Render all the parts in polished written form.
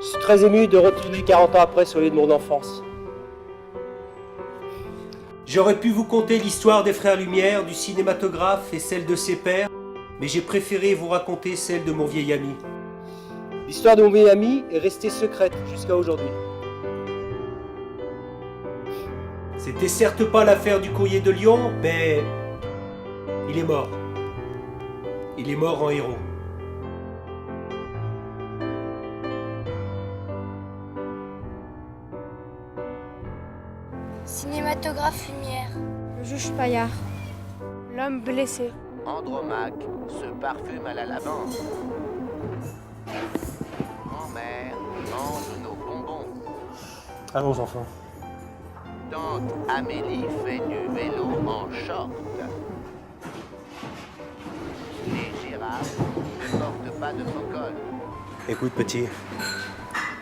Je suis très ému de retourner 40 ans après sur les de mon enfance. J'aurais pu vous conter l'histoire des Frères Lumière, du cinématographe et celle de ses pères, mais j'ai préféré vous raconter celle de mon vieil ami. L'histoire de mon vieil ami est restée secrète jusqu'à aujourd'hui. C'était certes pas l'affaire du courrier de Lyon, mais il est mort. Il est mort en héros. Cinématographe Lumière. Le juge Paillard. L'homme blessé. Andromaque se parfume à la lavande. Grand-mère mange nos bonbons. Allons enfants. Tante Amélie fait du vélo en short. Les girafes ne portent pas de faux col. Écoute petit,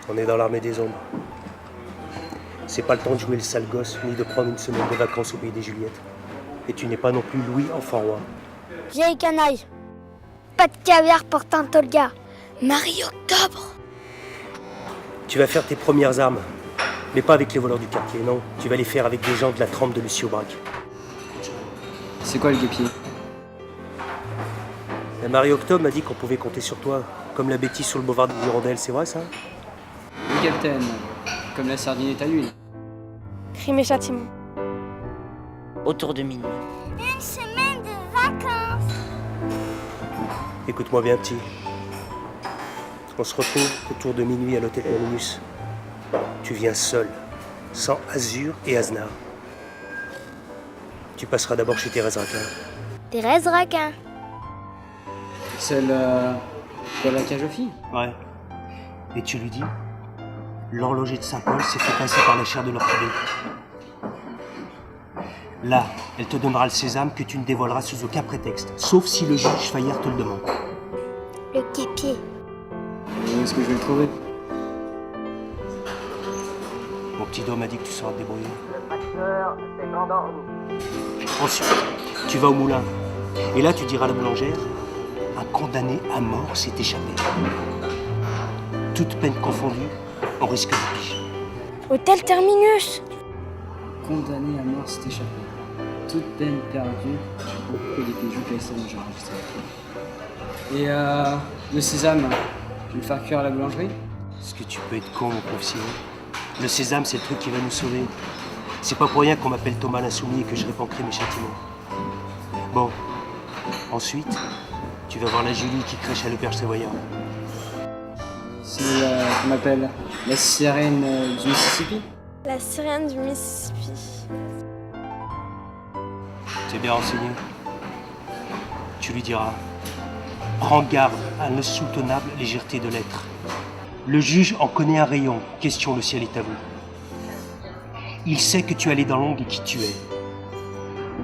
on est dans l'armée des ombres. C'est pas le temps de jouer le sale gosse, ni de prendre une semaine de vacances au pays des Juliettes. Et tu n'es pas non plus Louis enfant roi. Vieille canaille. Pas de caviar pour tante Olga. Marie-Octobre. Tu vas faire tes premières armes, mais pas avec les voleurs du quartier, non. Tu vas les faire avec des gens de la trempe de Lucie Aubrac. C'est quoi le guépier? La Marie-Octobre m'a dit qu'on pouvait compter sur toi, comme la bêtise sur le bovard de Hirondelle, c'est vrai ça? Le capitaine, comme la sardinette à l'huile. Crime et châtiment. Autour de minuit. Une semaine de vacances. Écoute-moi bien petit. On se retrouve autour de minuit à l'hôtel Terminus. Tu viens seul, sans Azur et Aznar. Tu passeras d'abord chez Thérèse Raquin. Thérèse Raquin. Celle de la cage aux filles. Ouais. Et tu lui dis, l'horloger de Saint-Paul s'est fait passer par la chair de l'orchidée. Là, elle te donnera le sésame que tu ne dévoileras sous aucun prétexte, sauf si le juge Fayard te le demande. Le guépier. Où est-ce que je vais le trouver? Mon petit doigt m'a dit que tu sauras te débrouiller. Le facteur s'est endormi. Ensuite, tu vas au moulin. Et là, tu diras à la boulangère, un condamné à mort s'est échappé. Toute peine confondue, on risque de pige. Hôtel Terminus. Condamné à mort s'est échappé. Toute peine perdue. Je sais pas pourquoi des bijoux comme ça, j'ai enregistré. Et le sésame, je vais le faire cuire à la boulangerie. Est-ce que tu peux être con, mon pauvre Cyril? Le sésame, c'est le truc qui va nous sauver. C'est pas pour rien qu'on m'appelle Thomas l'insoumis et que je répands crime et châtiment. Bon, ensuite, tu vas voir la Julie qui crèche à l'auberge Savoyard. C'est qu'on m'appelle la sirène du Mississippi. La sirène du Mississippi. T'es bien renseigné. Tu lui diras, prends garde à l'insoutenable légèreté de l'être. Le juge en connaît un rayon, question le ciel est à vous. Il sait que tu es allé dans l'ombre et qui tu es.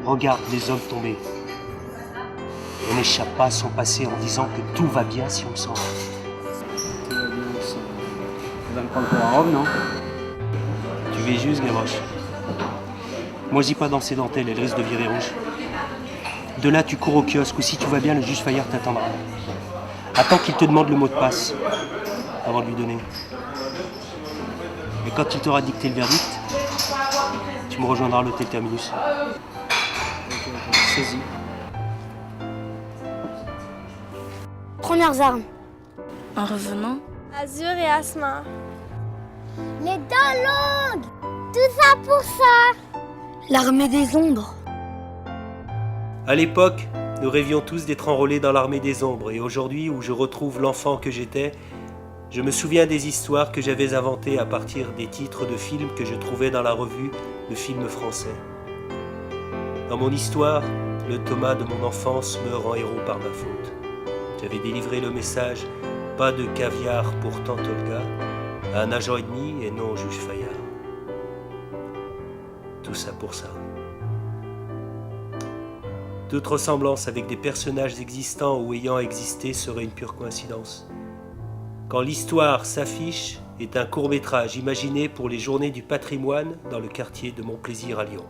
Regarde les hommes tomber. On n'échappe pas à son passé en disant que tout va bien si on s'en va. Tout va bien, ça. On va me prendre pour un homme, non? Tu vis juste, Gavroche. Moisis pas dans ces dentelles, elles risquent de virer rouge. De là, tu cours au kiosque, ou si tout va bien, le juge Fayard t'attendra. Attends qu'il te demande le mot de passe, avant de lui donner. Et quand il t'aura dicté le verdict, tu me rejoindras à l'hôtel Terminus. Ok, saisi. Premières armes. En revenant, Azur et Asma. Les dents longues. Tout ça pour ça. L'armée des ombres. À l'époque, nous rêvions tous d'être enrôlés dans l'armée des ombres, et aujourd'hui, où je retrouve l'enfant que j'étais, je me souviens des histoires que j'avais inventées à partir des titres de films que je trouvais dans la revue de films français. Dans mon histoire, le Thomas de mon enfance meurt en héros par ma faute. J'avais délivré le message « Pas de caviar pour tante Olga » à un agent ennemi et non au juge Fayard. Tout ça pour ça. Toute ressemblance avec des personnages existants ou ayant existé serait une pure coïncidence. Quand l'histoire s'affiche est un court-métrage imaginé pour les journées du patrimoine dans le quartier de Montplaisir à Lyon.